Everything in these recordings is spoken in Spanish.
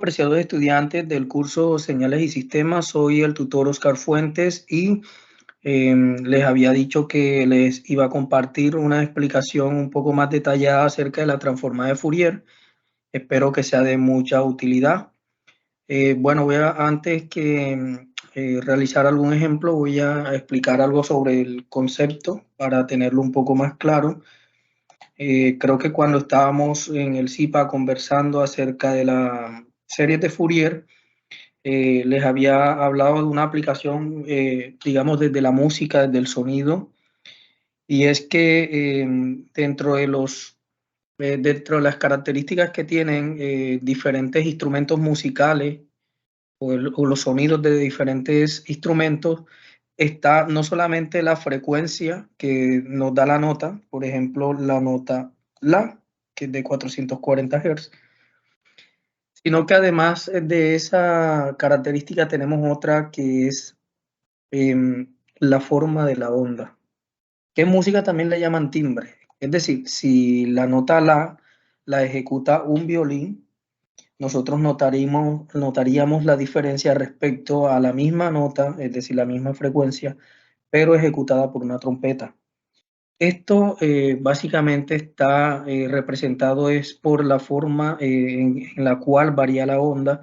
apreciados estudiantes del curso Señales y Sistemas. Soy el tutor Oscar Fuentes y les había dicho que les iba a compartir una explicación un poco más detallada acerca de la transformada de Fourier. Espero que sea de mucha utilidad. Bueno, antes que realizar algún ejemplo, voy a explicar algo sobre el concepto para tenerlo un poco más claro. Creo que cuando estábamos en el CIPA conversando acerca de la serie de Fourier, les había hablado de una aplicación, digamos, desde la música, desde el sonido, y es que dentro de las características que tienen diferentes instrumentos musicales o los sonidos de diferentes instrumentos, está no solamente la frecuencia que nos da la nota, por ejemplo, la nota La, que es de 440 Hz, sino que además de esa característica tenemos otra que es la forma de la onda, que en música también le llaman timbre. Es decir, si la nota la ejecuta un violín, nosotros notaríamos la diferencia respecto a la misma nota, es decir, la misma frecuencia, pero ejecutada por una trompeta. Esto básicamente está representado es por la forma en la cual varía la onda.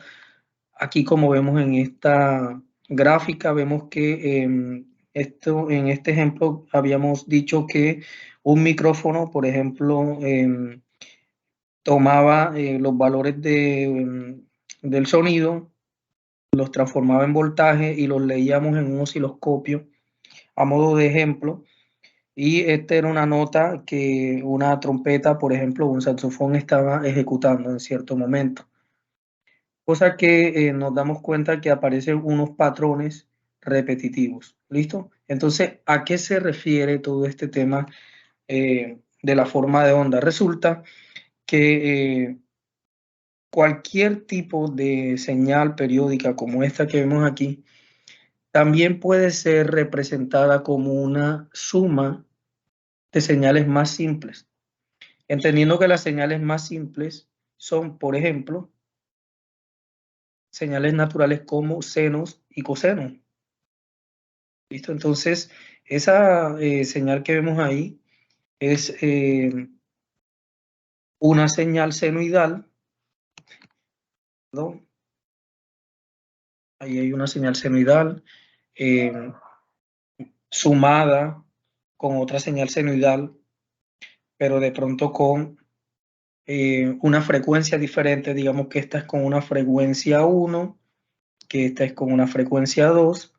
Aquí, como vemos en esta gráfica, vemos que en este ejemplo habíamos dicho que un micrófono, por ejemplo, tomaba los valores del sonido, los transformaba en voltaje y los leíamos en un osciloscopio a modo de ejemplo. Y esta era una nota que una trompeta, por ejemplo, un saxofón estaba ejecutando en cierto momento. Cosa que nos damos cuenta que aparecen unos patrones repetitivos. ¿Listo? Entonces, ¿a qué se refiere todo este tema de la forma de onda? Resulta que cualquier tipo de señal periódica como esta que vemos aquí, también puede ser representada como una suma de señales más simples, entendiendo que las señales más simples son, por ejemplo, señales naturales como senos y cosenos. ¿Listo? Entonces, esa señal que vemos ahí es una señal senoidal, ¿no? Ahí hay una señal senoidal sumada con otra señal senoidal, pero de pronto con una frecuencia diferente. Digamos que esta es con una frecuencia 1, que esta es con una frecuencia 2,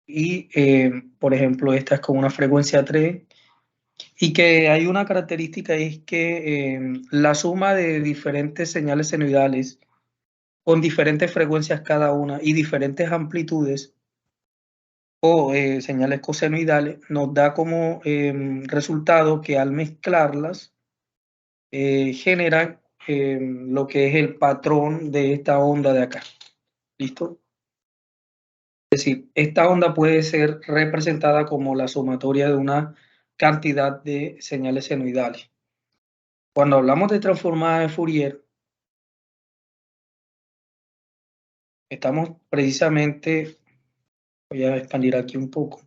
y por ejemplo esta es con una frecuencia 3, y que hay una característica, es que la suma de diferentes señales senoidales con diferentes frecuencias cada una y diferentes amplitudes o señales cosenoidales nos da como resultado que al mezclarlas generan lo que es el patrón de esta onda de acá. ¿Listo? Es decir, esta onda puede ser representada como la sumatoria de una cantidad de señales senoidales. Cuando hablamos de transformada de Fourier, estamos precisamente, voy a expandir aquí un poco.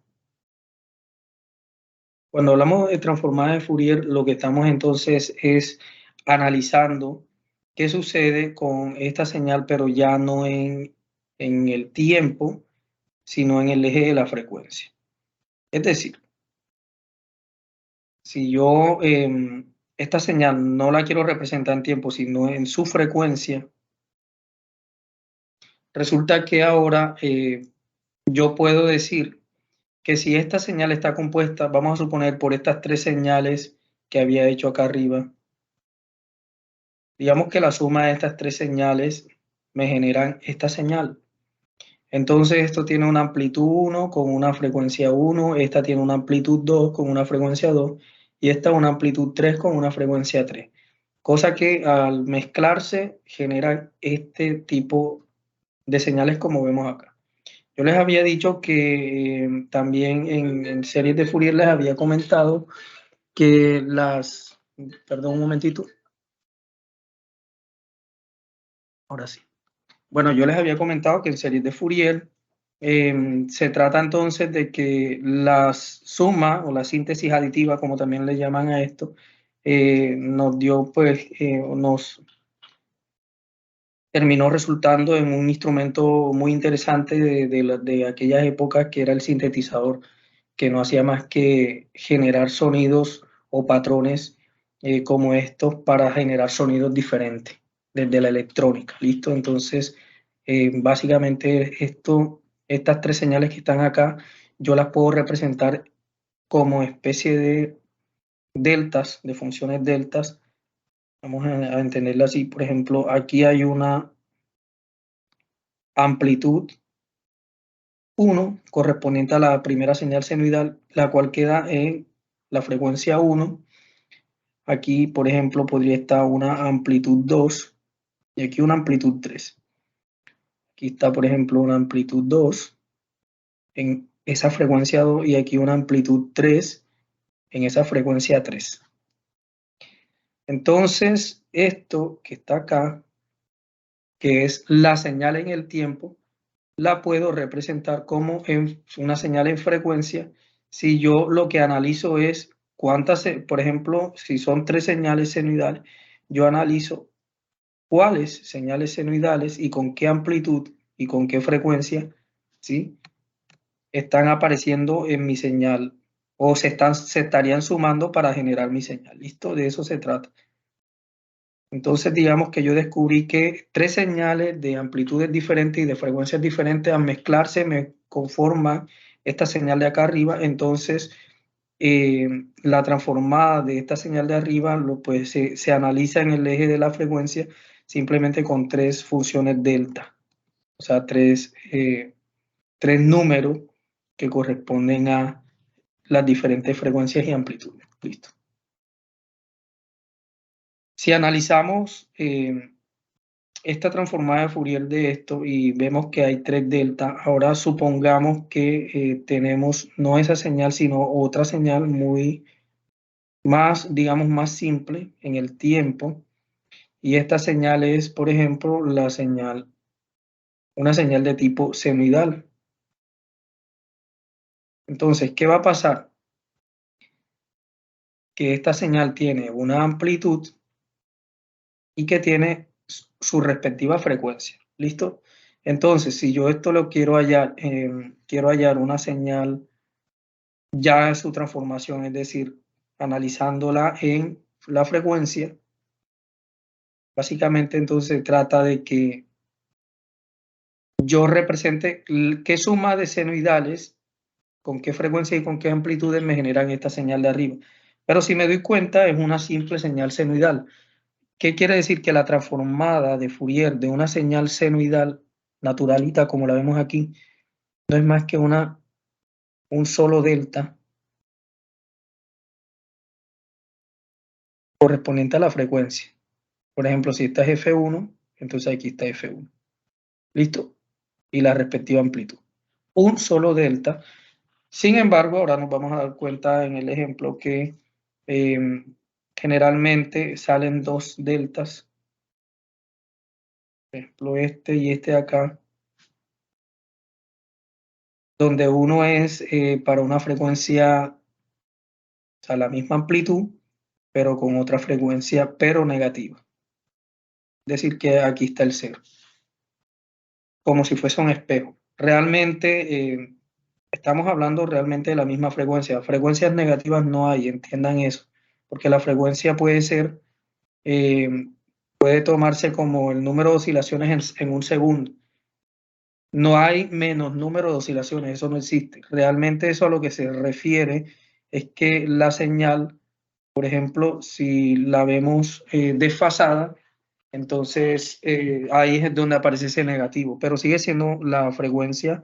Cuando hablamos de transformada de Fourier, lo que estamos entonces es analizando qué sucede con esta señal, pero ya no en el tiempo, sino en el eje de la frecuencia. Es decir, si yo esta señal no la quiero representar en tiempo, sino en su frecuencia, resulta que ahora yo puedo decir que si esta señal está compuesta, vamos a suponer por estas tres señales que había hecho acá arriba, digamos que la suma de estas tres señales me generan esta señal. Entonces esto tiene una amplitud 1 con una frecuencia 1, esta tiene una amplitud 2 con una frecuencia 2 y esta una amplitud 3 con una frecuencia 3. Cosa que al mezclarse generan este tipo de señales como vemos acá. Yo les había dicho que también en series de Fourier les había comentado que perdón un momentito. Ahora sí. Bueno, yo les había comentado que en series de Fourier se trata entonces de que la suma o la síntesis aditiva, como también le llaman a esto, nos dio, pues, nos terminó resultando en un instrumento muy interesante de aquellas épocas, que era el sintetizador, que no hacía más que generar sonidos o patrones como estos para generar sonidos diferentes desde la electrónica. ¿Listo? Entonces, básicamente estas tres señales que están acá, yo las puedo representar como especie de deltas, de funciones deltas. Vamos a entenderla así. Por ejemplo, aquí hay una amplitud 1 correspondiente a la primera señal senoidal, la cual queda en la frecuencia 1. Aquí, por ejemplo, podría estar una amplitud 2 y aquí una amplitud 3. Aquí está, por ejemplo, una amplitud 2 en esa frecuencia 2 y aquí una amplitud 3 en esa frecuencia 3. Entonces, esto que está acá, que es la señal en el tiempo, la puedo representar como una señal en frecuencia si yo lo que analizo es cuántas, por ejemplo, si son 3 señales senoidales, yo analizo cuáles señales senoidales y con qué amplitud y con qué frecuencia, ¿sí?, están apareciendo en mi señal o se estarían sumando para generar mi señal. ¿Listo? De eso se trata. Entonces, digamos que yo descubrí que 3 señales de amplitudes diferentes y de frecuencias diferentes al mezclarse me conforman esta señal de acá arriba. Entonces, la transformada de esta señal de arriba pues, se analiza en el eje de la frecuencia simplemente con 3 funciones delta. O sea, 3 números que corresponden a las diferentes frecuencias y amplitudes. Listo. Si analizamos esta transformada de Fourier de esto y vemos que hay 3 delta, ahora supongamos que tenemos no esa señal, sino otra señal muy más, digamos, más simple en el tiempo. Y esta señal es, por ejemplo, una señal de tipo senoidal. Entonces, ¿qué va a pasar? Que esta señal tiene una amplitud y que tiene su respectiva frecuencia. ¿Listo? Entonces, si yo esto lo quiero hallar una señal ya en su transformación, es decir, analizándola en la frecuencia, básicamente entonces se trata de que yo represente qué suma de senoidales, con qué frecuencia y con qué amplitudes me generan esta señal de arriba. Pero si me doy cuenta, es una simple señal senoidal. ¿Qué quiere decir? Que la transformada de Fourier de una señal senoidal naturalita, como la vemos aquí, no es más que un solo delta correspondiente a la frecuencia. Por ejemplo, si esta es F1, entonces aquí está F1. ¿Listo? Y la respectiva amplitud. Un solo delta. Sin embargo, ahora nos vamos a dar cuenta en el ejemplo que generalmente salen 2 deltas. Por ejemplo, este y este de acá, donde uno es para una frecuencia, o sea, la misma amplitud, pero con otra frecuencia, pero negativa. Es decir, que aquí está el cero, como si fuese un espejo. Realmente estamos hablando realmente de la misma frecuencia. Frecuencias negativas no hay, entiendan eso, porque la frecuencia puede ser, puede tomarse como el número de oscilaciones en un segundo. No hay menos número de oscilaciones, eso no existe. Realmente eso a lo que se refiere es que la señal, por ejemplo, si la vemos desfasada, entonces ahí es donde aparece ese negativo, pero sigue siendo la frecuencia.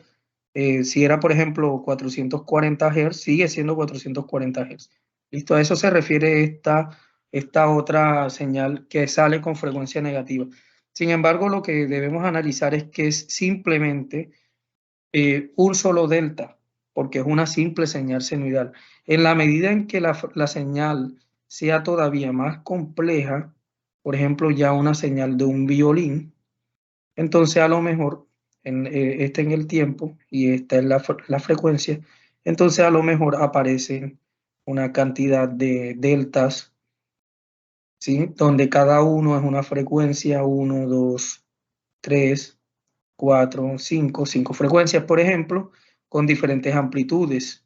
Si era, por ejemplo, 440 Hz, sigue siendo 440 Hz. ¿Listo? A eso se refiere esta otra señal que sale con frecuencia negativa. Sin embargo, lo que debemos analizar es que es simplemente un solo delta, porque es una simple señal senoidal. En la medida en que la señal sea todavía más compleja, por ejemplo, ya una señal de un violín, Entonces, a lo mejor, este en el tiempo y esta es la frecuencia, entonces a lo mejor aparecen una cantidad de deltas, ¿sí? Donde cada uno es una frecuencia, 1, 2, 3, 4, 5 frecuencias, por ejemplo, con diferentes amplitudes.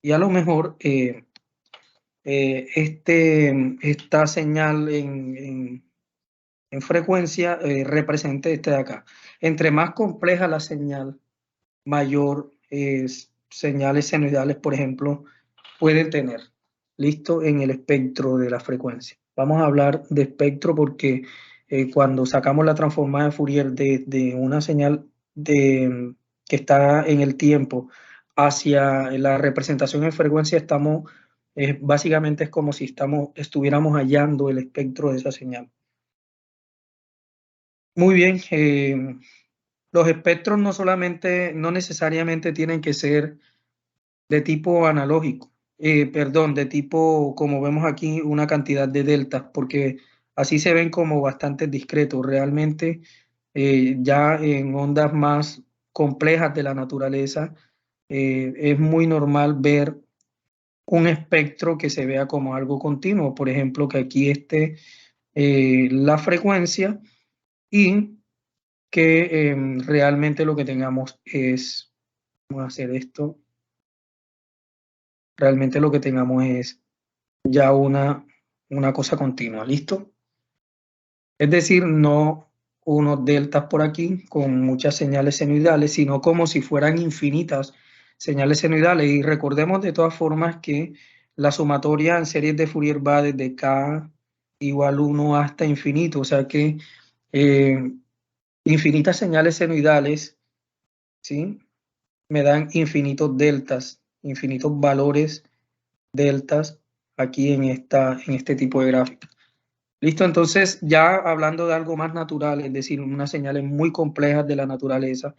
Y a lo mejor esta señal en frecuencia representa este de acá. Entre más compleja la señal, mayor señales senoidales, por ejemplo, pueden tener. ¿Listo? En el espectro de la frecuencia. Vamos a hablar de espectro porque cuando sacamos la transformada de Fourier de una señal que está en el tiempo hacia la representación en frecuencia, estamos, básicamente es como si estuviéramos hallando el espectro de esa señal. Muy bien, los espectros no necesariamente tienen que ser de tipo analógico, perdón, de tipo, como vemos aquí, una cantidad de deltas, porque así se ven como bastante discretos. Realmente, ya en ondas más complejas de la naturaleza, es muy normal ver un espectro que se vea como algo continuo. Por ejemplo, que aquí esté la frecuencia y que realmente lo que tengamos es, vamos a hacer esto, realmente lo que tengamos es ya una cosa continua, ¿listo? Es decir, no unos deltas por aquí con muchas señales senoidales, sino como si fueran infinitas señales senoidales. Y recordemos de todas formas que la sumatoria en series de Fourier va desde k igual 1 hasta infinito, o sea que eh, infinitas señales senoidales, ¿sí? Me dan infinitos deltas, infinitos valores deltas aquí en este tipo de gráfica. Listo, entonces ya hablando de algo más natural, es decir, unas señales muy complejas de la naturaleza,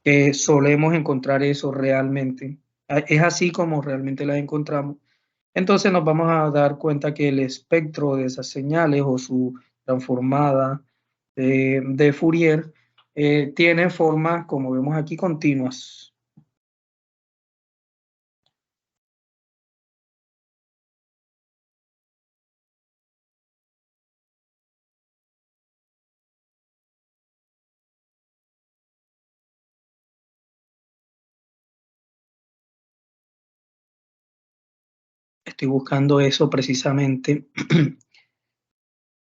que solemos encontrar eso realmente. Es así como realmente las encontramos. Entonces nos vamos a dar cuenta que el espectro de esas señales o su transformada de Fourier tiene formas, como vemos aquí, continuas. Estoy buscando eso precisamente.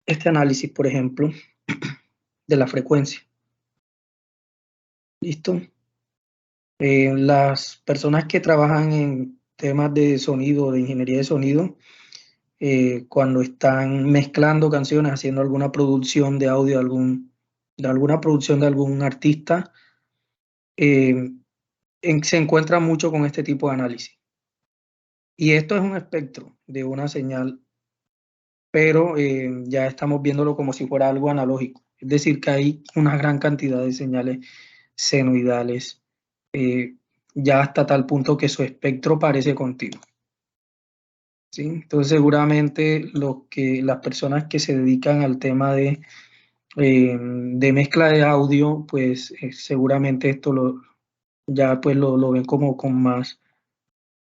Este análisis, por ejemplo, de la frecuencia. ¿Listo? Las personas que trabajan en temas de sonido, de ingeniería de sonido, cuando están mezclando canciones, haciendo alguna producción de audio, de alguna producción de algún artista, eh, se encuentra mucho con este tipo de análisis. Y esto es un espectro de una señal, pero ya estamos viéndolo como si fuera algo analógico. Es decir, que hay una gran cantidad de señales senoidales, ya hasta tal punto que su espectro parece continuo. ¿Sí? Entonces, seguramente las personas que se dedican al tema de mezcla de audio, pues seguramente esto ya pues lo ven como con más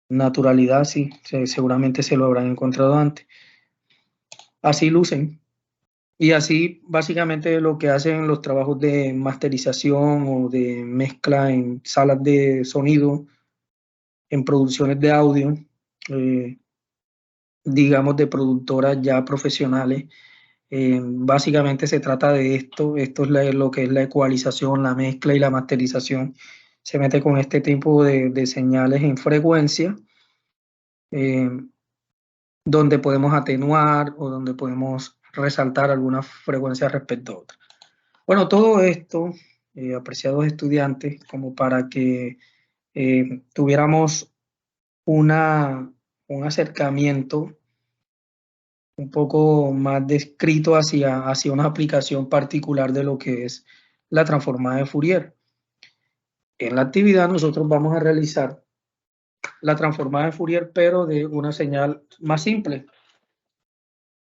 naturalidad, sí, seguramente se lo habrán encontrado antes. Así lucen. Y así básicamente lo que hacen los trabajos de masterización o de mezcla en salas de sonido, en producciones de audio, eh, digamos de productoras ya profesionales. Básicamente se trata de esto es lo que es la ecualización, la mezcla y la masterización. Se mete con este tipo de señales en frecuencia, eh, donde podemos atenuar o donde podemos resaltar alguna frecuencia respecto a otra. Bueno, todo esto, apreciados estudiantes, como para que tuviéramos un acercamiento un poco más descrito hacia una aplicación particular de lo que es la transformada de Fourier. En la actividad nosotros vamos a realizar la transformada de Fourier, pero de una señal más simple.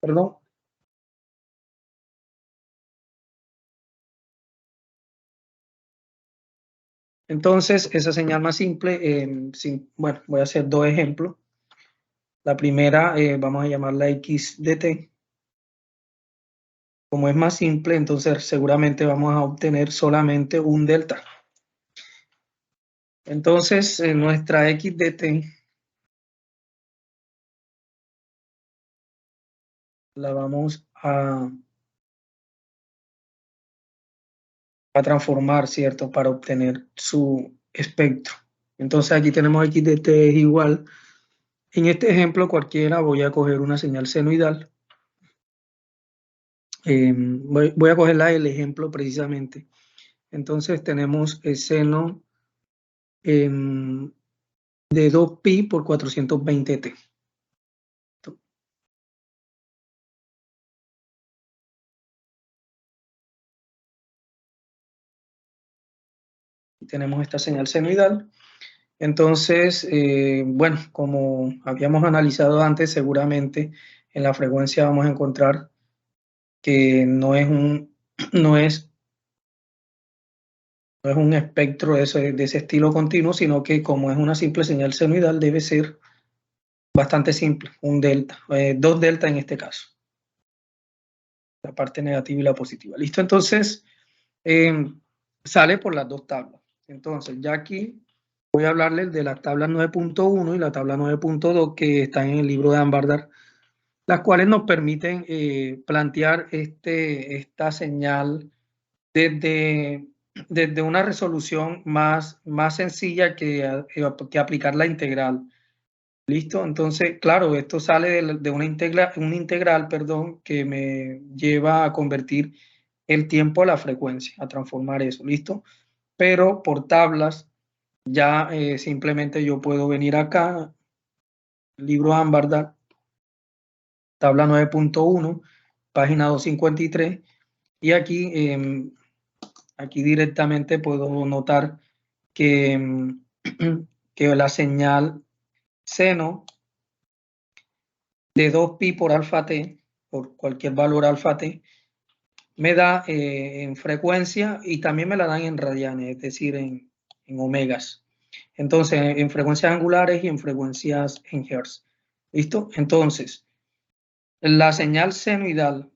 Perdón. Entonces, esa señal más simple, bueno, voy a hacer dos ejemplos. La primera, vamos a llamarla x de t. Como es más simple, entonces seguramente vamos a obtener solamente un delta. Entonces, nuestra x de t la vamos a transformar, ¿cierto? Para obtener su espectro. Entonces, aquí tenemos x de t es igual. En este ejemplo cualquiera voy a coger una señal senoidal. Voy a cogerla el ejemplo precisamente. Entonces tenemos el seno de 2pi por 420t. Y tenemos esta señal senoidal. Entonces, bueno, como habíamos analizado antes, seguramente en la frecuencia vamos a encontrar que no es un espectro de ese estilo continuo, sino que como es una simple señal senoidal, debe ser bastante simple, un delta, dos delta en este caso, la parte negativa y la positiva. ¿Listo? Entonces, sale por las dos tablas. Entonces, ya aquí voy a hablarles de la tabla 9.1 y la tabla 9.2 que están en el libro de Ambardar, las cuales nos permiten plantear esta señal desde una resolución más sencilla que aplicar la integral. ¿Listo? Entonces, claro, esto sale de una integral, perdón, que me lleva a convertir el tiempo a la frecuencia, a transformar eso, ¿listo? Pero por tablas, ya simplemente yo puedo venir acá, libro Ambardar, tabla 9.1, página 253, y aquí directamente puedo notar que, que la señal seno de 2pi por alfa t, por cualquier valor alfa t, me da en frecuencia y también me la dan en radianes, es decir, en omegas. Entonces, en frecuencias angulares y en frecuencias en hertz. ¿Listo? Entonces, la señal senoidal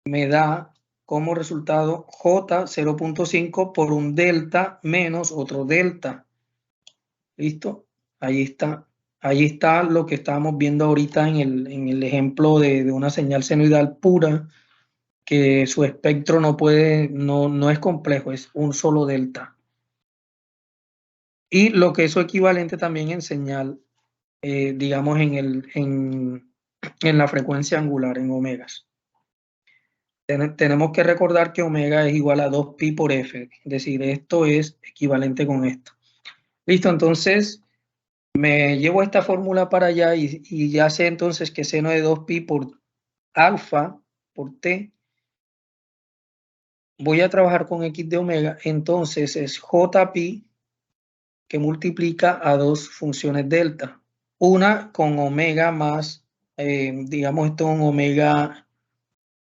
me da como resultado J 0.5 por un delta menos otro delta. ¿Listo? Ahí está. Ahí está lo que estábamos viendo ahorita en el ejemplo de una señal senoidal pura, que su espectro no es complejo, es un solo delta. Y lo que es su equivalente también en señal, digamos, en la frecuencia angular, en omegas. Tenemos que recordar que omega es igual a 2pi por f, es decir, esto es equivalente con esto. Listo, entonces me llevo esta fórmula para allá y ya sé entonces que seno de 2pi por alfa por t, voy a trabajar con x de omega, entonces es jpi que multiplica a dos funciones delta. Una con omega más, digamos esto en omega,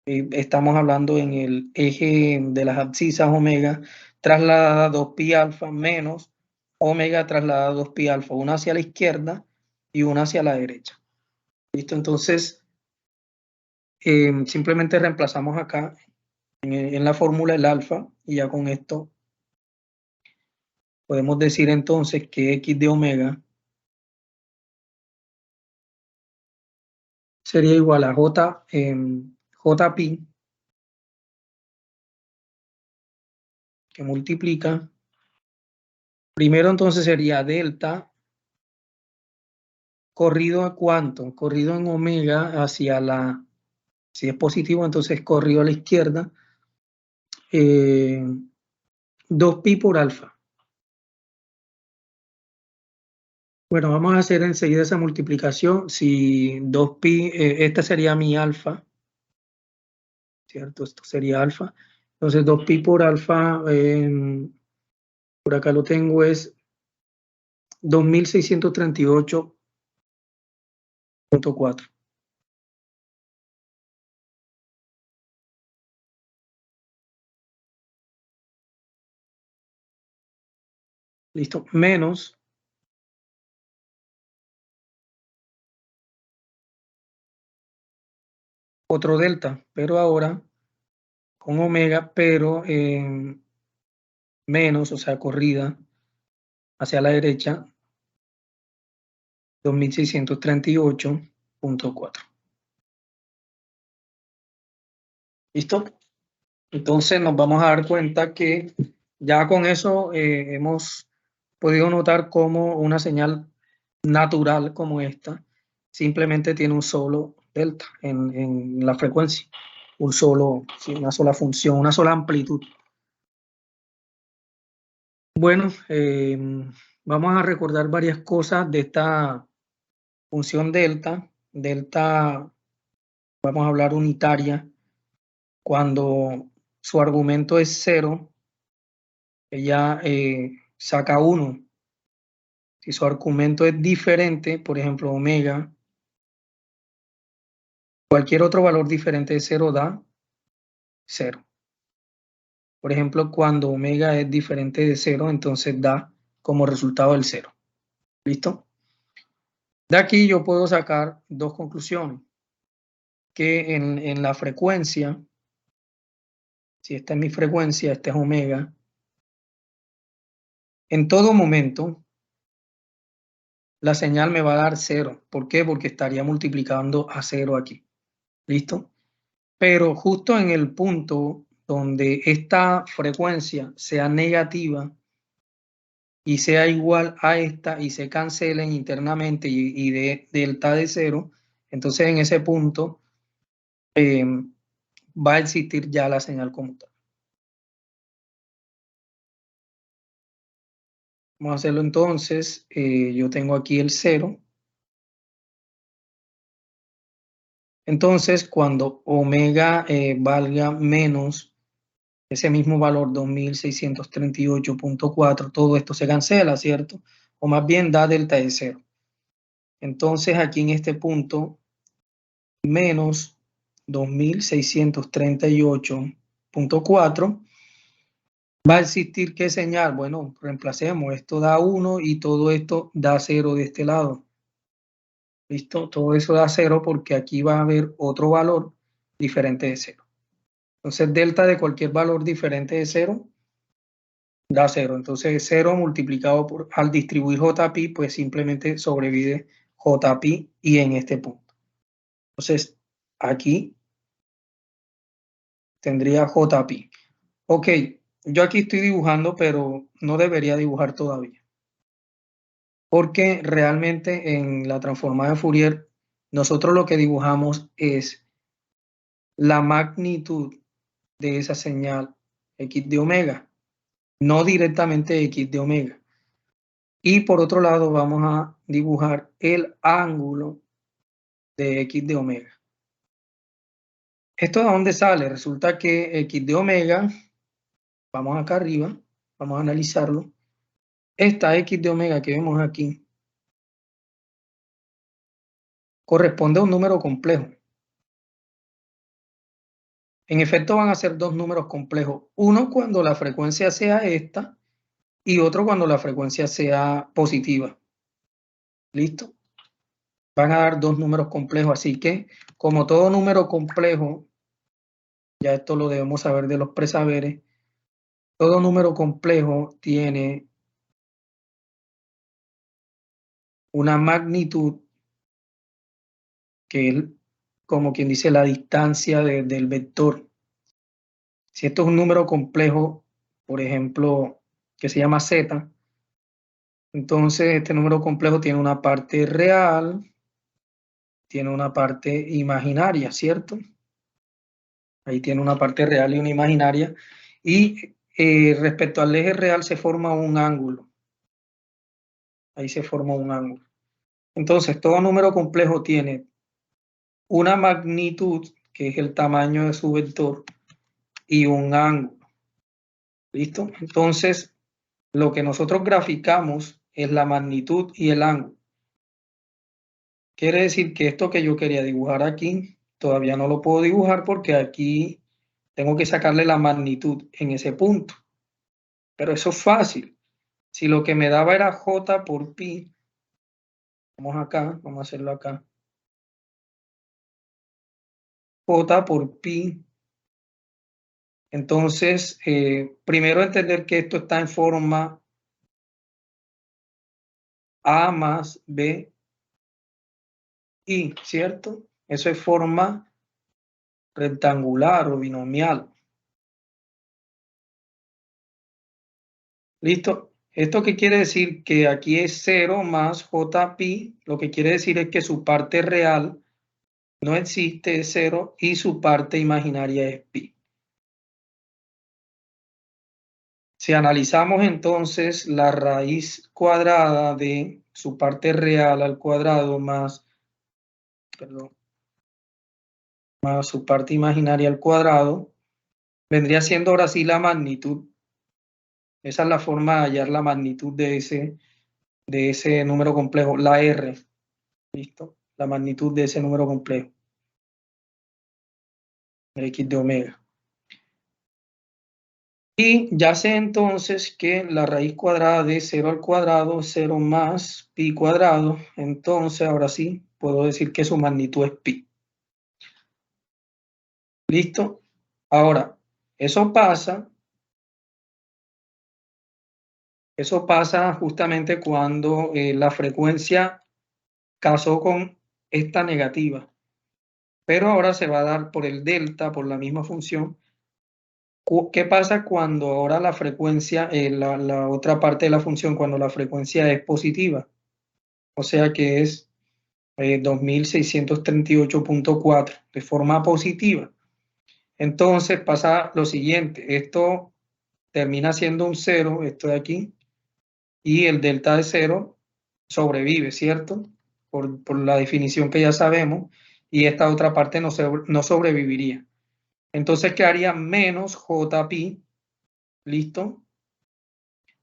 estamos hablando en el eje de las abscisas omega, trasladada a 2pi alfa menos omega trasladada a 2pi alfa, una hacia la izquierda y una hacia la derecha. ¿Listo? Entonces, simplemente reemplazamos acá en la fórmula el alfa y ya con esto podemos decir entonces que x de omega sería igual a jpi que multiplica. Primero entonces sería delta corrido a cuánto, corrido en omega hacia si es positivo, entonces corrido a la izquierda, 2pi por alfa. Bueno, vamos a hacer enseguida esa multiplicación. Si 2pi, esta sería mi alfa, ¿cierto? Esto sería alfa. Entonces 2pi por alfa, por acá lo tengo, es 2638.4. Listo, menos otro delta, pero ahora con omega, pero menos, o sea, corrida hacia la derecha, 2638.4. ¿Listo? Entonces nos vamos a dar cuenta que ya con eso hemos podido notar cómo una señal natural como esta simplemente tiene un solo delta en la frecuencia, una sola función, una sola amplitud. Bueno, vamos a recordar varias cosas de esta función delta. Delta, vamos a hablar unitaria. Cuando su argumento es 0, ella saca 1. Si su argumento es diferente, por ejemplo, omega, cualquier otro valor diferente de 0 da 0. Por ejemplo, cuando omega es diferente de 0, entonces da como resultado el 0. ¿Listo? De aquí yo puedo sacar dos conclusiones. Que en la frecuencia, si esta es mi frecuencia, esta es omega, en todo momento la señal me va a dar 0. ¿Por qué? Porque estaría multiplicando a 0 aquí. ¿Listo? Pero justo en el punto donde esta frecuencia sea negativa y sea igual a esta y se cancelen internamente y de delta de 0, entonces en ese punto va a existir ya la señal como tal. Vamos a hacerlo entonces. Yo tengo aquí el 0. Entonces, cuando omega valga menos ese mismo valor, 2638.4, todo esto se cancela, ¿cierto? O más bien da delta de 0. Entonces, aquí en este punto, menos 2638.4, va a existir ¿qué señal? Bueno, reemplacemos, esto da 1 y todo esto da 0 de este lado. ¿Listo? Todo eso da 0 porque aquí va a haber otro valor diferente de 0. Entonces, delta de cualquier valor diferente de 0 da 0. Entonces, 0 multiplicado por, al distribuir JPi, pues simplemente sobrevive JPi y en este punto. Entonces, aquí tendría JPi. Ok, yo aquí estoy dibujando, pero no debería dibujar todavía. Porque realmente en la transformada de Fourier, nosotros lo que dibujamos es la magnitud de esa señal X de omega, no directamente X de omega. Y por otro lado vamos a dibujar el ángulo de X de omega. ¿Esto de dónde sale? Resulta que X de omega, vamos acá arriba, vamos a analizarlo. Esta X de omega que vemos aquí corresponde a un número complejo. En efecto van a ser dos números complejos. Uno cuando la frecuencia sea esta y otro cuando la frecuencia sea positiva. ¿Listo? Van a dar dos números complejos, así que como todo número complejo, ya esto lo debemos saber de los presaberes, todo número complejo tiene una magnitud que es como quien dice la distancia del vector. Si esto es un número complejo, por ejemplo, que se llama z, entonces este número complejo tiene una parte real, tiene una parte imaginaria, ¿cierto? Ahí tiene una parte real y una imaginaria. Y respecto al eje real se forma un ángulo. Ahí se forma un ángulo. Entonces, todo número complejo tiene una magnitud, que es el tamaño de su vector, y un ángulo. ¿Listo? Entonces, lo que nosotros graficamos es la magnitud y el ángulo. Quiere decir que esto que yo quería dibujar aquí, todavía no lo puedo dibujar porque aquí tengo que sacarle la magnitud en ese punto. Pero eso es fácil. Si lo que me daba era J por pi, vamos acá, vamos a hacerlo acá. J por pi. Entonces, primero entender que esto está en forma A más B I, ¿cierto? Eso es forma rectangular o binomial. ¿Listo? ¿Esto qué quiere decir? Que aquí es 0 más J pi. Lo que quiere decir es que su parte real no existe, es 0, y su parte imaginaria es pi. Si analizamos entonces la raíz cuadrada de su parte real al cuadrado más, perdón, más su parte imaginaria al cuadrado, vendría siendo ahora sí la magnitud. Esa es la forma de hallar la magnitud de ese número complejo, la R. ¿Listo? La magnitud de ese número complejo, X de omega. Y ya sé entonces que la raíz cuadrada de 0 al cuadrado, 0 más pi cuadrado, entonces ahora sí puedo decir que su magnitud es pi. ¿Listo? Ahora, eso pasa justamente cuando la frecuencia casó con esta negativa. Pero ahora se va a dar por el delta, por la misma función. ¿Qué pasa cuando ahora la frecuencia, la otra parte de la función, cuando la frecuencia es positiva? O sea que es 2638.4 de forma positiva. Entonces pasa lo siguiente, esto termina siendo un 0, esto de aquí, y el delta de 0 sobrevive, ¿cierto? Por la definición que ya sabemos, y esta otra parte no sobreviviría. Entonces quedaría menos JPi, ¿listo?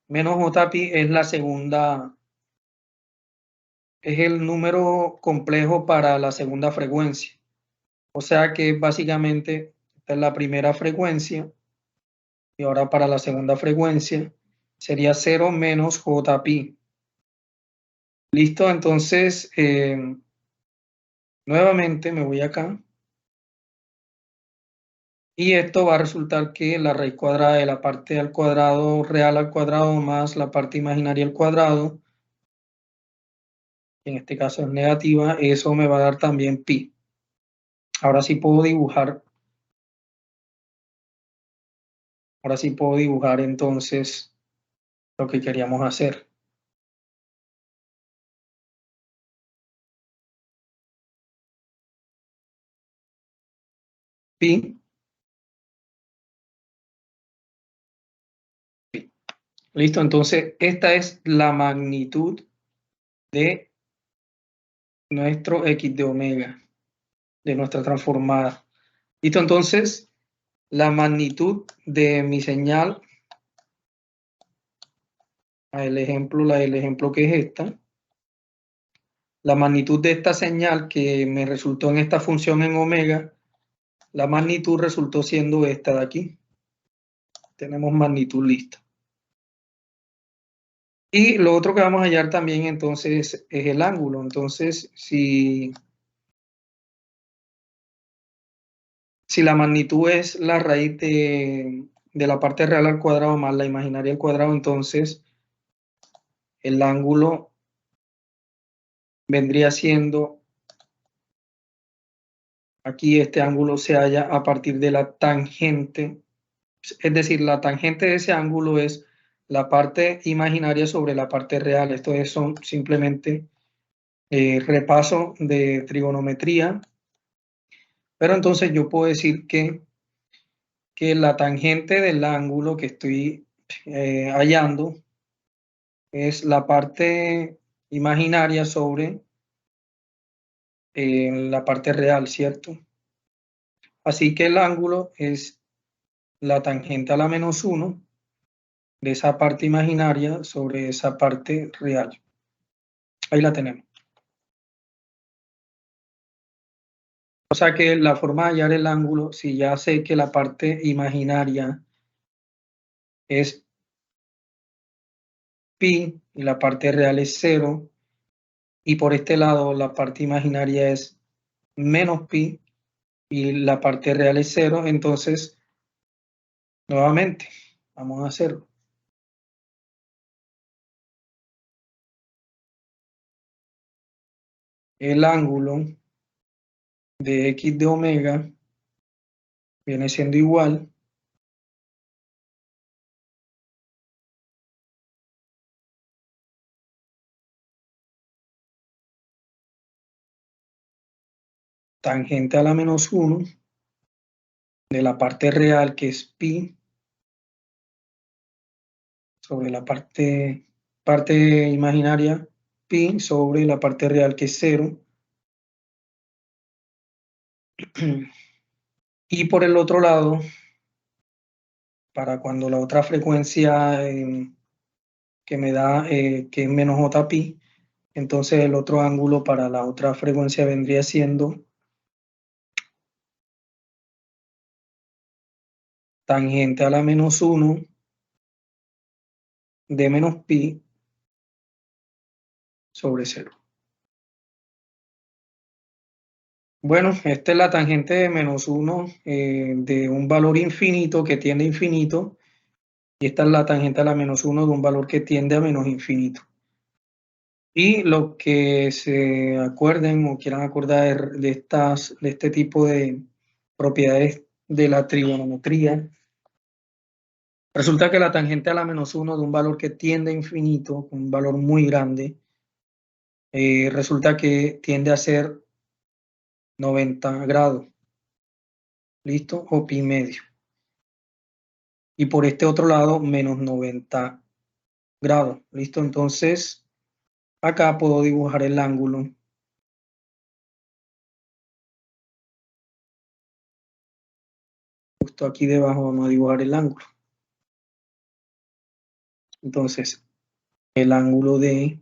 Menos JPi es la segunda, es el número complejo para la segunda frecuencia. O sea que básicamente esta es la primera frecuencia y ahora para la segunda frecuencia sería 0 menos JPi. ¿Listo? Entonces, nuevamente me voy acá. Y esto va a resultar que la raíz cuadrada de la parte al cuadrado real al cuadrado más la parte imaginaria al cuadrado, en este caso es negativa, eso me va a dar también pi. Ahora sí puedo dibujar. Ahora sí puedo dibujar entonces lo que queríamos hacer. Pi. Listo, entonces esta es la magnitud de nuestro X de omega, de nuestra transformada. Listo, entonces la magnitud de mi señal, el ejemplo que es esta, la magnitud de esta señal que me resultó en esta función en omega, la magnitud resultó siendo esta de aquí. Tenemos magnitud lista. Y lo otro que vamos a hallar también entonces es el ángulo. Entonces, si la magnitud es la raíz de la parte real al cuadrado más la imaginaria al cuadrado, entonces el ángulo vendría siendo, aquí este ángulo se halla a partir de la tangente, es decir, la tangente de ese ángulo es la parte imaginaria sobre la parte real. Esto son simplemente repaso de trigonometría, pero entonces yo puedo decir que la tangente del ángulo que estoy hallando es la parte imaginaria sobre la parte real, ¿cierto? Así que el ángulo es la tangente a la -1 de esa parte imaginaria sobre esa parte real. Ahí la tenemos. O sea que la forma de hallar el ángulo, si ya sé que la parte imaginaria es pi y la parte real es 0, y por este lado la parte imaginaria es menos pi y la parte real es 0, entonces nuevamente vamos a hacerlo. El ángulo de x de omega viene siendo igual tangente a la menos 1 de la parte real, que es pi, sobre la parte imaginaria, pi, sobre la parte real, que es 0. Y por el otro lado, para cuando la otra frecuencia que me da, que es menos j pi, entonces el otro ángulo para la otra frecuencia vendría siendo tangente a la menos 1 de menos pi sobre 0. Bueno, esta es la tangente de menos 1 de un valor infinito que tiende a infinito, y esta es la tangente a la menos 1 de un valor que tiende a menos infinito. Y lo que se acuerden o quieran acordar de este tipo de propiedades de la trigonometría, resulta que la tangente a la menos 1 de un valor que tiende a infinito, un valor muy grande, resulta que tiende a ser 90 grados, ¿listo? O pi medio. Y por este otro lado, menos 90 grados, ¿listo? Entonces, acá puedo dibujar el ángulo. Justo aquí debajo vamos a dibujar el ángulo. Entonces, el ángulo de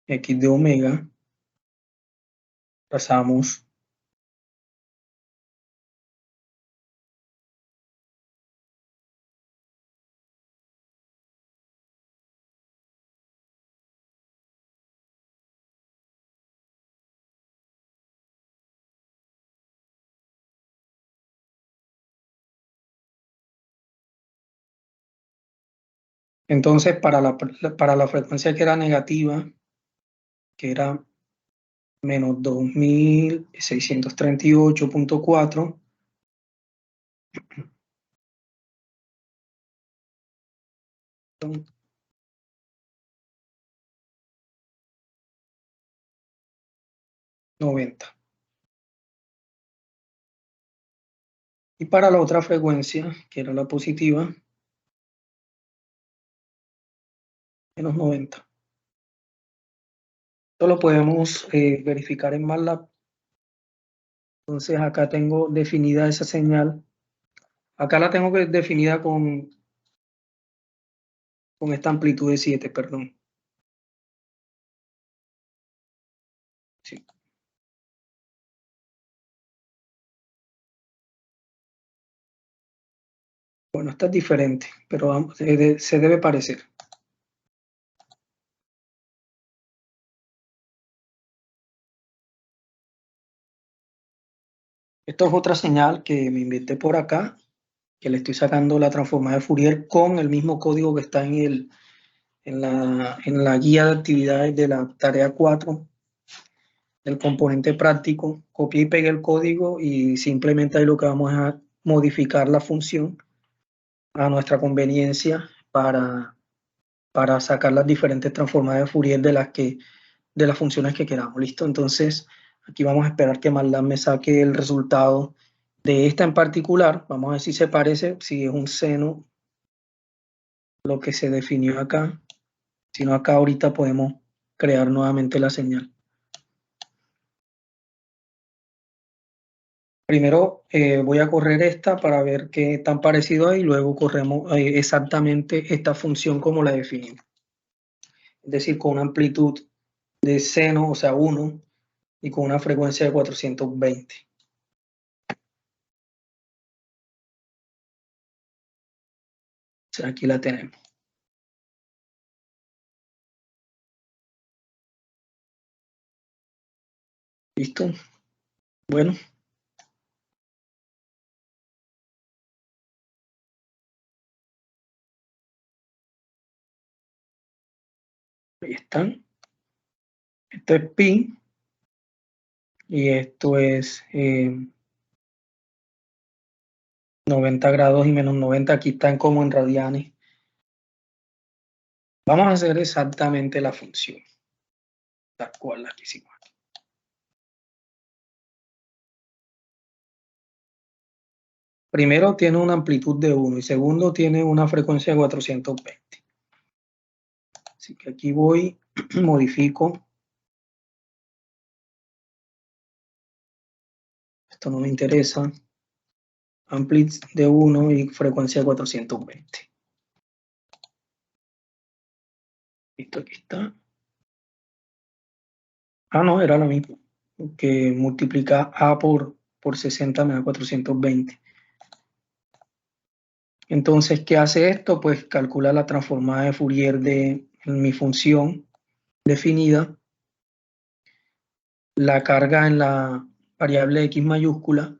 x de omega, pasamos entonces para la frecuencia que era negativa, que era menos 2638.4, $90. Y para la otra frecuencia, que era la positiva, menos 90. Esto lo podemos verificar en MATLAB. Entonces acá tengo definida esa señal. Acá la tengo definida con esta amplitud de 7, perdón. Sí. Bueno, esta es diferente, pero se debe parecer. Esto es otra señal que me inventé por acá, que le estoy sacando la transformada de Fourier con el mismo código que está en la guía de actividades de la tarea 4 del componente práctico. Copié y pegué el código y simplemente ahí lo que vamos a modificar la función a nuestra conveniencia para sacar las diferentes transformadas de Fourier de las funciones que queramos. ¿Listo? Entonces aquí vamos a esperar que MATLAB me saque el resultado de esta en particular. Vamos a ver si se parece, si es un seno lo que se definió acá. Si no, acá ahorita podemos crear nuevamente la señal. Primero voy a correr esta para ver qué tan parecido es y luego corremos exactamente esta función como la definimos. Es decir, con una amplitud de seno, o sea, 1, y con una frecuencia de 420. O sea, aquí la tenemos. ¿Listo? Bueno. Ahí están. Esto es pi y esto es 90 grados y menos 90. Aquí están como en radianes. Vamos a hacer exactamente la función, tal cual la que hicimos aquí. Primero tiene una amplitud de 1 y segundo tiene una frecuencia de 420. Así que aquí voy, modifico. Esto no me interesa. Amplitud de 1 y frecuencia de 420. Listo, aquí está. Ah, no, era lo mismo. Que multiplica A por 60 me da 420. Entonces, ¿qué hace esto? Pues calcula la transformada de Fourier de mi función definida, la carga en la variable x mayúscula,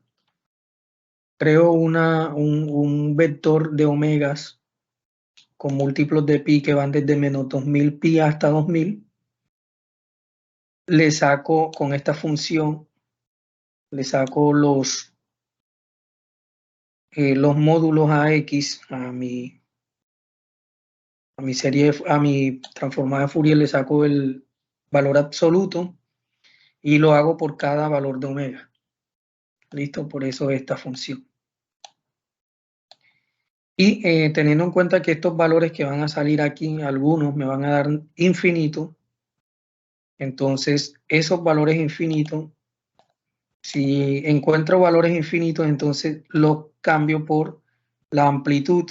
creo un vector de omegas con múltiplos de pi que van desde menos 2000 pi hasta 2000. Le saco con esta función, le saco los módulos AX a mi serie, a mi transformada de Fourier, le saco el valor absoluto y lo hago por cada valor de omega. Listo, por eso esta función. Y teniendo en cuenta que estos valores que van a salir aquí, algunos me van a dar infinito, entonces esos valores infinitos, si encuentro valores infinitos, entonces los cambio por la amplitud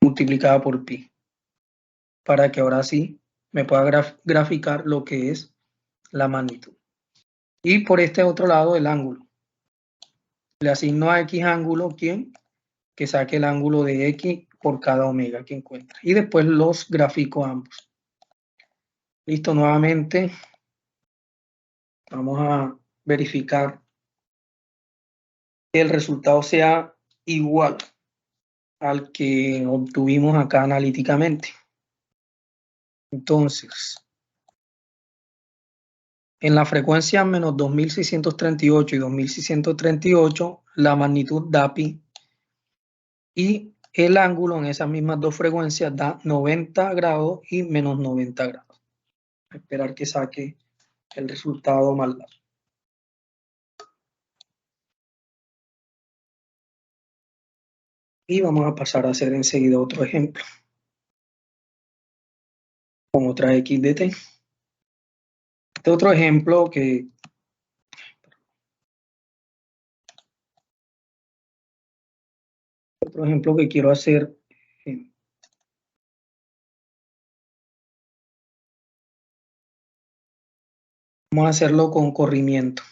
multiplicada por pi, para que ahora sí me pueda graficar lo que es la magnitud. Y por este otro lado, el ángulo. Le asigno a X ángulo, ¿quién? Que saque el ángulo de X por cada omega que encuentre. Y después los grafico ambos. Listo, nuevamente. Vamos a verificar que el resultado sea igual al que obtuvimos acá analíticamente. Entonces, en la frecuencia menos 2638 y 2638, la magnitud da pi y el ángulo en esas mismas dos frecuencias da 90 grados y menos 90 grados. A esperar que saque el resultado mal dado. Y vamos a pasar a hacer enseguida otro ejemplo con otra x de t. Este otro ejemplo que quiero hacer vamos a hacerlo con corrimiento.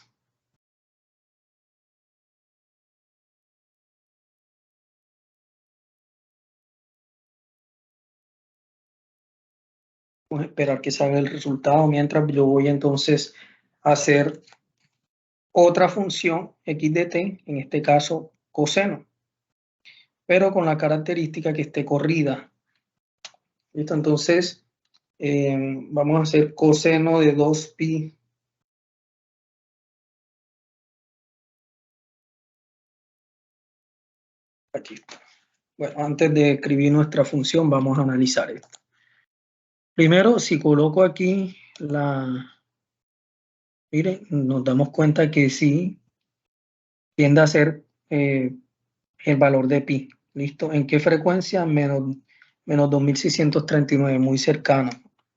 Vamos a esperar que salga el resultado mientras yo voy entonces a hacer otra función x de t, en este caso coseno, pero con la característica que esté corrida. ¿Listo? Entonces vamos a hacer coseno de 2pi aquí está. Bueno, antes de escribir nuestra función vamos a analizar esto. Primero, si coloco aquí miren, nos damos cuenta que sí tiende a ser el valor de pi. ¿Listo? ¿En qué frecuencia? Menos 2639, muy cercano.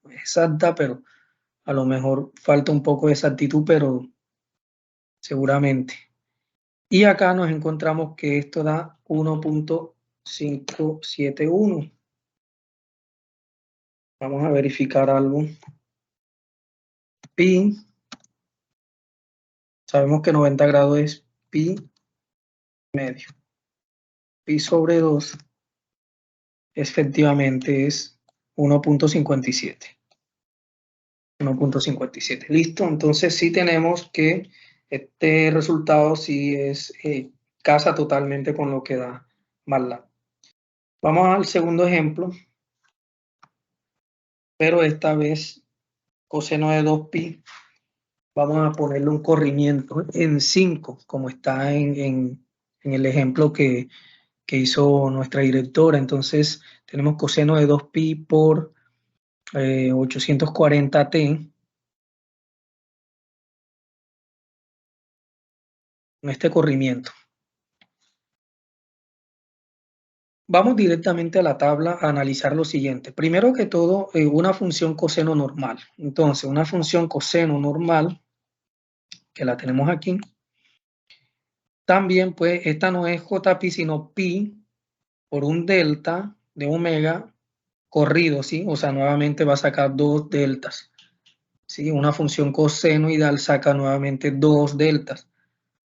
Exacta, pero a lo mejor falta un poco de exactitud, pero seguramente. Y acá nos encontramos que esto da 1.571. Vamos a verificar algo. Pi, sabemos que 90 grados es pi medio. Pi sobre 2 efectivamente es 1.57. 1.57. Listo, entonces sí tenemos que este resultado sí es casa totalmente con lo que da MATLAB. Vamos al segundo ejemplo, pero esta vez coseno de 2pi, vamos a ponerle un corrimiento en 5, como está en el ejemplo que hizo nuestra directora. Entonces tenemos coseno de 2pi por 840t. En este corrimiento. Vamos directamente a la tabla a analizar lo siguiente. Primero que todo, una función coseno normal. Entonces, una función coseno normal, que la tenemos aquí, también pues esta no es jpi, sino pi por un delta de omega corrido, ¿sí? O sea, nuevamente va a sacar dos deltas, ¿sí? Una función cosenoidal saca nuevamente dos deltas.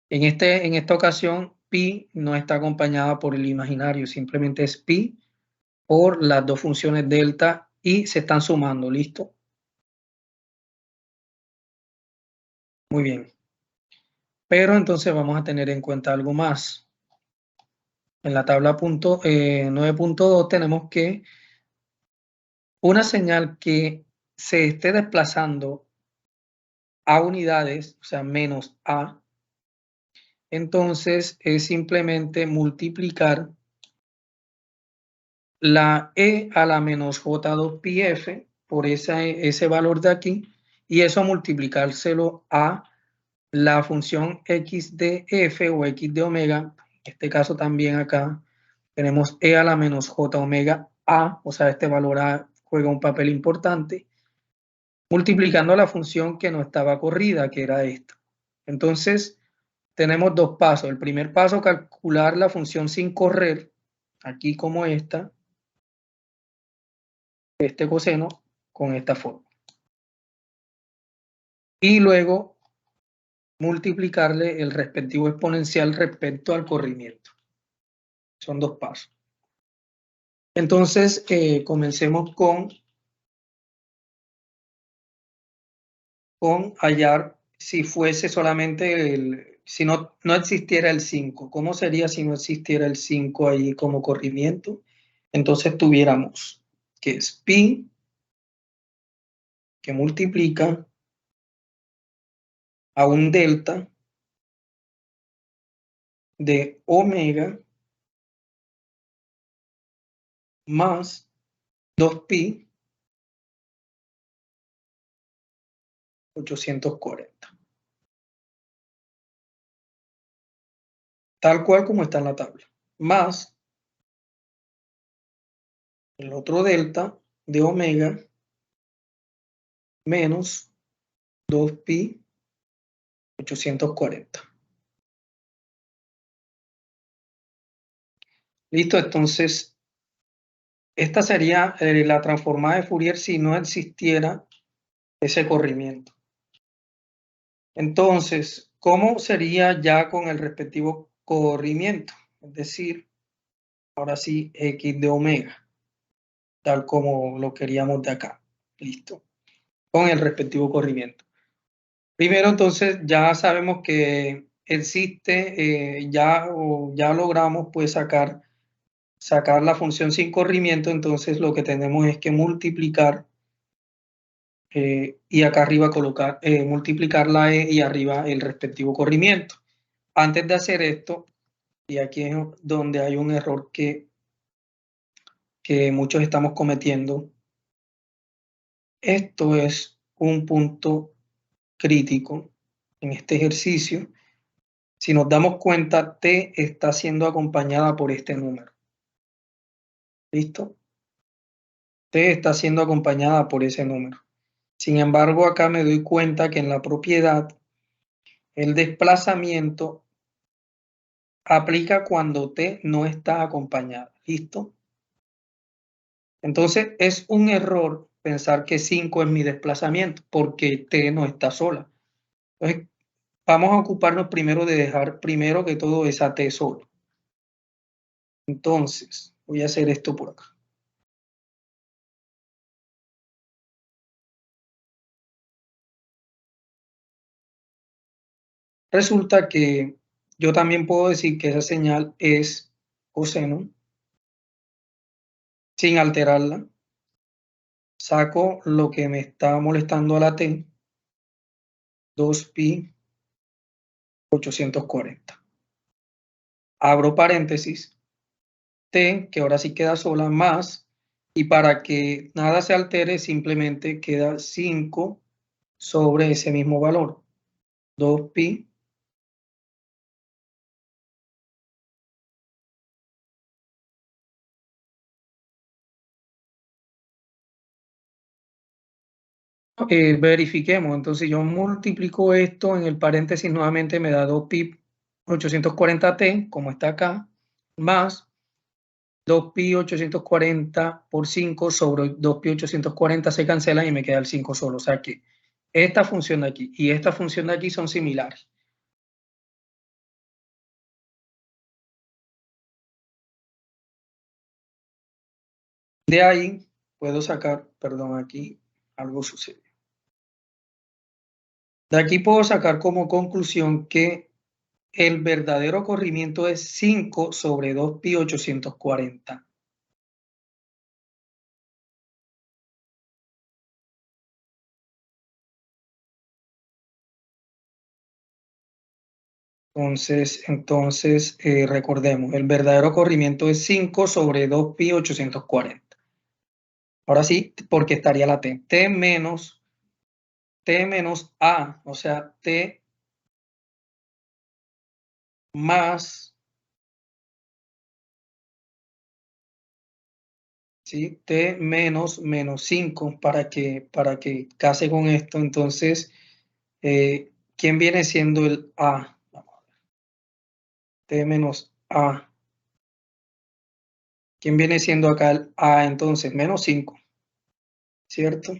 En esta ocasión, pi no está acompañada por el imaginario, simplemente es pi por las dos funciones delta y se están sumando, ¿listo? Muy bien. Pero entonces vamos a tener en cuenta algo más. En la tabla 9.2 tenemos que una señal que se esté desplazando a unidades, o sea, menos a, entonces es simplemente multiplicar la e a la menos j2πf por ese valor de aquí, y eso multiplicárselo a la función x de f o x de omega. En este caso también acá tenemos e a la menos j omega a, o sea, este valor a juega un papel importante, multiplicando la función que no estaba corrida, que era esta. Entonces, tenemos dos pasos. El primer paso, calcular la función sin correr, aquí como esta, este coseno, con esta forma. Y luego multiplicarle el respectivo exponencial respecto al corrimiento. Son dos pasos. Entonces, comencemos con hallar si fuese solamente si no existiera el 5. ¿Cómo sería si no existiera el 5 ahí como corrimiento? Entonces tuviéramos que es pi que multiplica a un delta de omega más 2pi 840. Tal cual como está en la tabla. Más el otro delta de omega menos 2pi 840. Listo, entonces esta sería la transformada de Fourier si no existiera ese corrimiento. Entonces, ¿cómo sería ya con el respectivo corrimiento? Es decir, ahora sí, x de omega, tal como lo queríamos de acá. Listo. Con el respectivo corrimiento. Primero, entonces, ya sabemos que existe, ya logramos pues sacar la función sin corrimiento. Entonces, lo que tenemos es que multiplicar y acá arriba colocar, multiplicar la e y arriba el respectivo corrimiento. Antes de hacer esto, y aquí es donde hay un error que muchos estamos cometiendo, esto es un punto crítico en este ejercicio. Si nos damos cuenta, t está siendo acompañada por este número. ¿Listo? T está siendo acompañada por ese número. Sin embargo, acá me doy cuenta que en la propiedad el desplazamiento aplica cuando T no está acompañada. ¿Listo? Entonces, es un error pensar que 5 es mi desplazamiento, porque T no está sola. Entonces, vamos a ocuparnos primero de dejar primero que todo esa T sola. Entonces, voy a hacer esto por acá. Resulta que yo también puedo decir que esa señal es coseno, sin alterarla. Saco lo que me está molestando a la T, 2pi 840. Abro paréntesis, T, que ahora sí queda sola, más, y para que nada se altere, simplemente queda 5 sobre ese mismo valor, 2pi. Verifiquemos, entonces yo multiplico esto en el paréntesis, nuevamente me da 2pi 840t, como está acá, más 2pi 840 por 5 sobre 2pi 840 se cancelan y me queda el 5 solo. O sea que esta función de aquí y esta función de aquí son similares. De ahí puedo sacar, perdón, aquí algo sucede. De aquí puedo sacar como conclusión que el verdadero corrimiento es 5 sobre 2pi 840. Entonces recordemos, el verdadero corrimiento es 5 sobre 2pi 840. Ahora sí, porque estaría la T. T menos A, o sea, T más, ¿sí? T menos 5 para que case con esto. Entonces, ¿quién viene siendo el A? T menos A. ¿Quién viene siendo acá el A entonces? Menos 5, ¿cierto?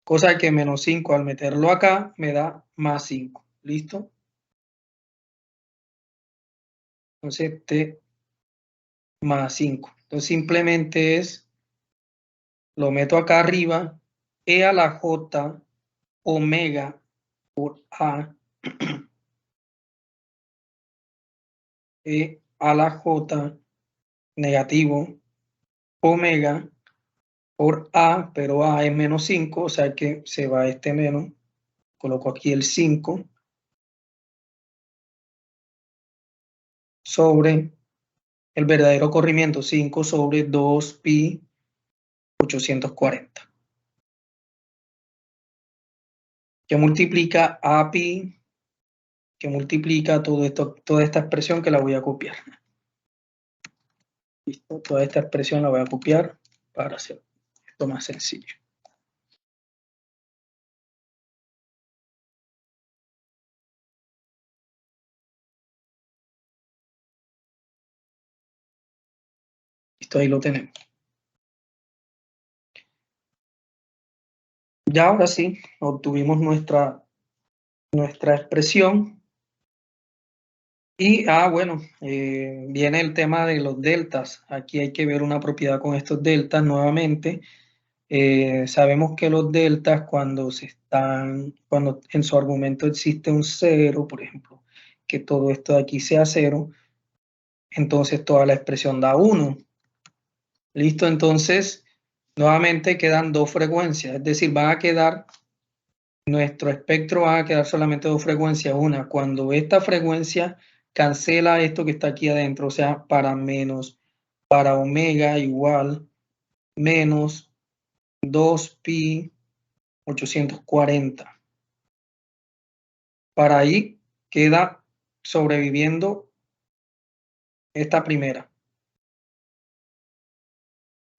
Cosa que menos 5 al meterlo acá me da más 5. ¿Listo? Entonces T más 5. Entonces simplemente es, lo meto acá arriba, E a la J omega por A, E a la J negativo omega por A, pero A es menos 5, o sea que se va este menos, coloco aquí el 5 sobre el verdadero corrimiento, 5 sobre 2pi 840, que multiplica a pi, que multiplica todo esto, toda esta expresión que la voy a copiar. ¿Listo? Toda esta expresión la voy a copiar para hacer esto más sencillo. Listo, ahí lo tenemos. Ya ahora sí, obtuvimos nuestra expresión. Y, bueno, viene el tema de los deltas. Aquí hay que ver una propiedad con estos deltas nuevamente. Sabemos que los deltas cuando en su argumento existe un 0, por ejemplo, que todo esto de aquí sea 0, entonces toda la expresión da 1. Listo, entonces nuevamente quedan dos frecuencias, es decir, nuestro espectro va a quedar solamente dos frecuencias. Una, cuando esta frecuencia cancela esto que está aquí adentro, o sea, para omega igual menos 2pi 840. Para ahí queda sobreviviendo esta primera.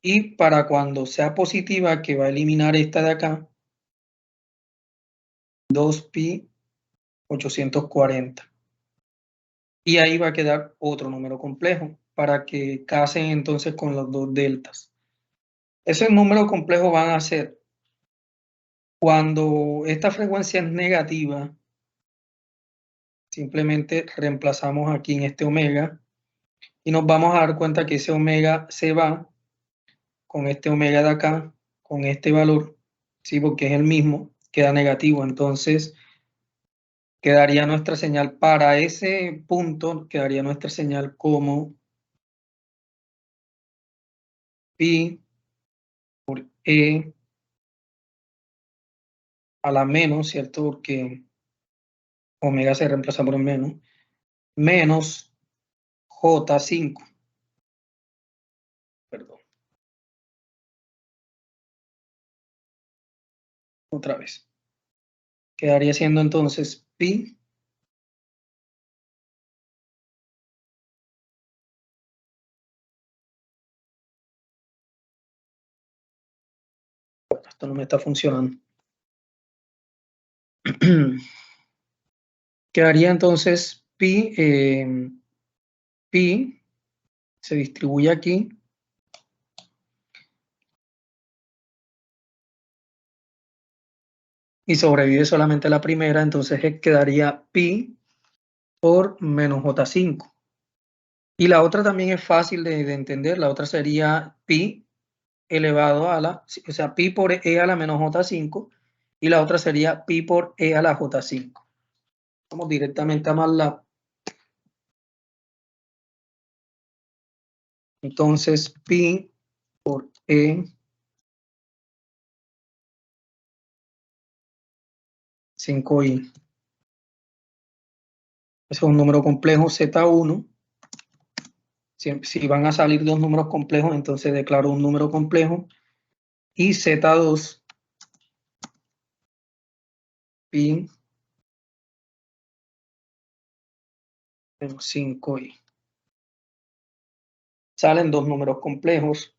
Y para cuando sea positiva, que va a eliminar esta de acá, 2pi 840. Y ahí va a quedar otro número complejo para que casen entonces con los dos deltas. Esos números complejos van a ser cuando esta frecuencia es negativa, simplemente reemplazamos aquí en este omega y nos vamos a dar cuenta que ese omega se va con este omega de acá, con este valor, ¿sí? Porque es el mismo, queda negativo. Entonces, quedaría nuestra señal para ese punto, quedaría nuestra señal como pi por e a la menos, ¿cierto? Porque omega se reemplaza por menos, menos J5, perdón, otra vez. Quedaría siendo entonces pi esto no me está funcionando. Quedaría entonces pi se distribuye aquí y sobrevive solamente la primera, entonces quedaría pi por menos J5. Y la otra también es fácil de entender, la otra sería pi elevado a la, o sea, pi por e a la menos J5, y la otra sería pi por e a la J5. Vamos directamente a MATLAB. Entonces, pi por e 5i. Es un número complejo Z1. Si van a salir dos números complejos, entonces declaro un número complejo. Y Z2, pi menos 5i. Salen dos números complejos.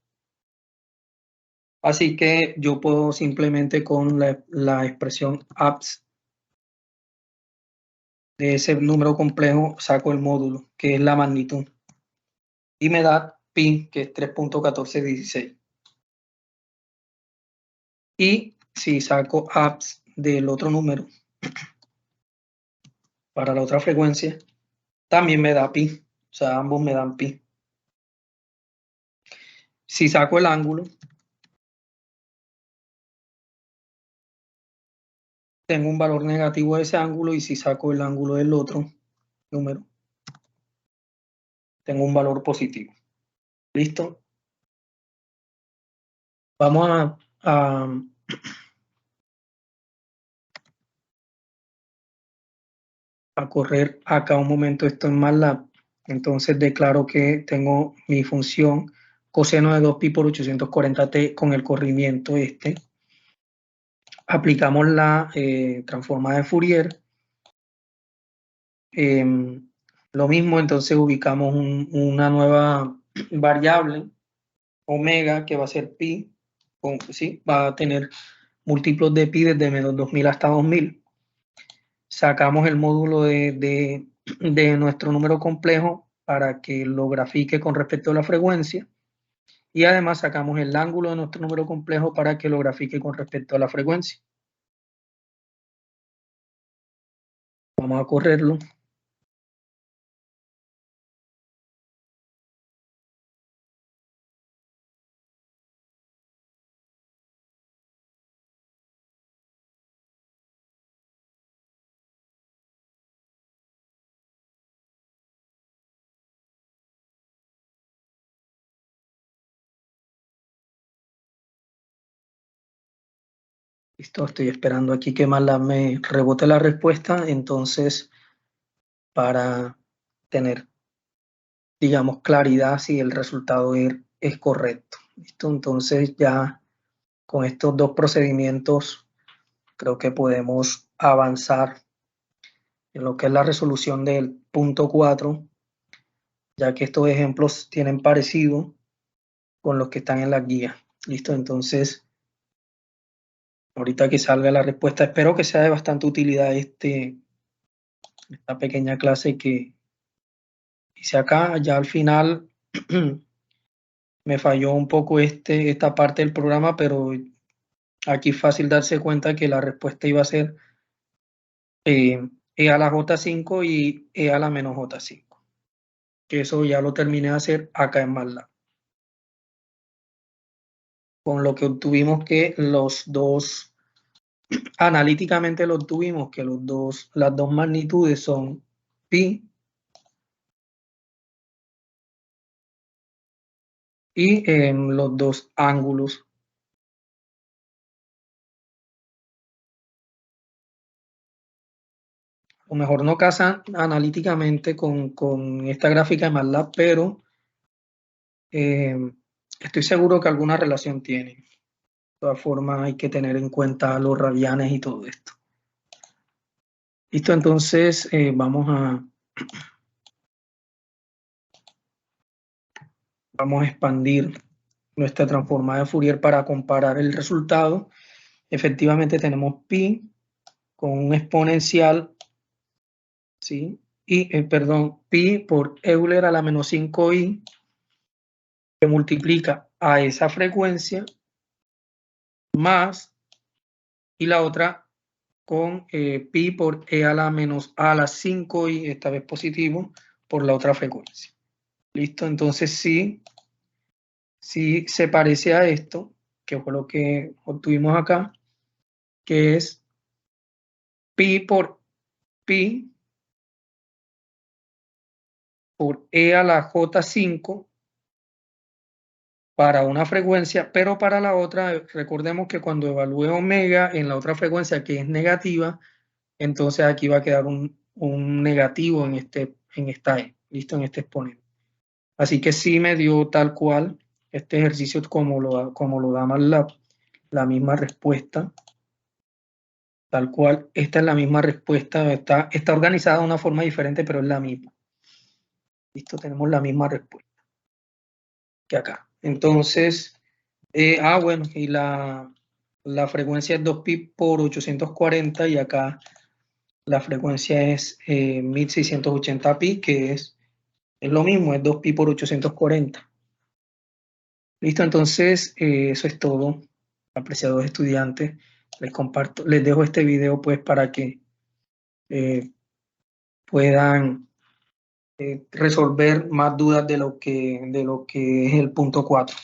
Así que yo puedo simplemente con la expresión abs de ese número complejo saco el módulo, que es la magnitud. Y me da pi, que es 3.1416. Y si saco abs del otro número para la otra frecuencia, también me da pi. O sea, ambos me dan pi. Si saco el ángulo, tengo un valor negativo de ese ángulo, y si saco el ángulo del otro número, tengo un valor positivo. ¿Listo? Vamos a correr acá un momento esto en MATLAB. Entonces declaro que tengo mi función coseno de 2pi por 840t con el corrimiento este. Aplicamos la transformada de Fourier. Lo mismo, entonces ubicamos una nueva variable, omega, que va a ser pi, ¿sí? Va a tener múltiplos de pi desde menos 2000 hasta 2000. Sacamos el módulo de nuestro número complejo para que lo grafique con respecto a la frecuencia, y además sacamos el ángulo de nuestro número complejo para que lo grafique con respecto a la frecuencia. Vamos a correrlo. Listo, estoy esperando aquí que MATLAB me rebote la respuesta, entonces, para tener, digamos, claridad si el resultado es correcto. Listo, entonces ya con estos dos procedimientos creo que podemos avanzar en lo que es la resolución del punto 4, ya que estos ejemplos tienen parecido con los que están en la guía. Listo, entonces, ahorita que salga la respuesta, espero que sea de bastante utilidad esta pequeña clase que hice acá, ya al final me falló un poco esta parte del programa, pero aquí es fácil darse cuenta que la respuesta iba a ser E a la J5 y E a la menos J5. Que eso ya lo terminé de hacer acá en MATLAB. Con lo que obtuvimos que los dos, analíticamente lo obtuvimos que las dos magnitudes son pi y los dos ángulos. A lo mejor no casan analíticamente con esta gráfica de MATLAB, pero estoy seguro que alguna relación tienen. De todas formas, hay que tener en cuenta los radianes y todo esto. Listo, entonces vamos a expandir nuestra transformada de Fourier para comparar el resultado. Efectivamente tenemos pi con un exponencial, ¿sí? Y, pi por Euler a la menos 5i, que multiplica a esa frecuencia, más, y la otra con pi por e a la menos a la 5i, esta vez positivo, por la otra frecuencia. ¿Listo? Entonces sí se parece a esto, que fue lo que obtuvimos acá, que es pi por e a la J5 para una frecuencia, pero para la otra, recordemos que cuando evalúe omega en la otra frecuencia que es negativa, entonces aquí va a quedar un negativo en esta E, ¿listo? En este exponente. Así que sí me dio tal cual este ejercicio como lo da MATLAB, la misma respuesta, tal cual. Esta es la misma respuesta, está organizada de una forma diferente, pero es la misma. Listo, tenemos la misma respuesta que acá. Entonces, bueno, y la frecuencia es 2pi por 840 y acá la frecuencia es 1680 pi, que es lo mismo, es 2pi por 840. Listo, entonces eso es todo, apreciados estudiantes. Les dejo este video pues para que puedan resolver más dudas de lo que es el punto 4.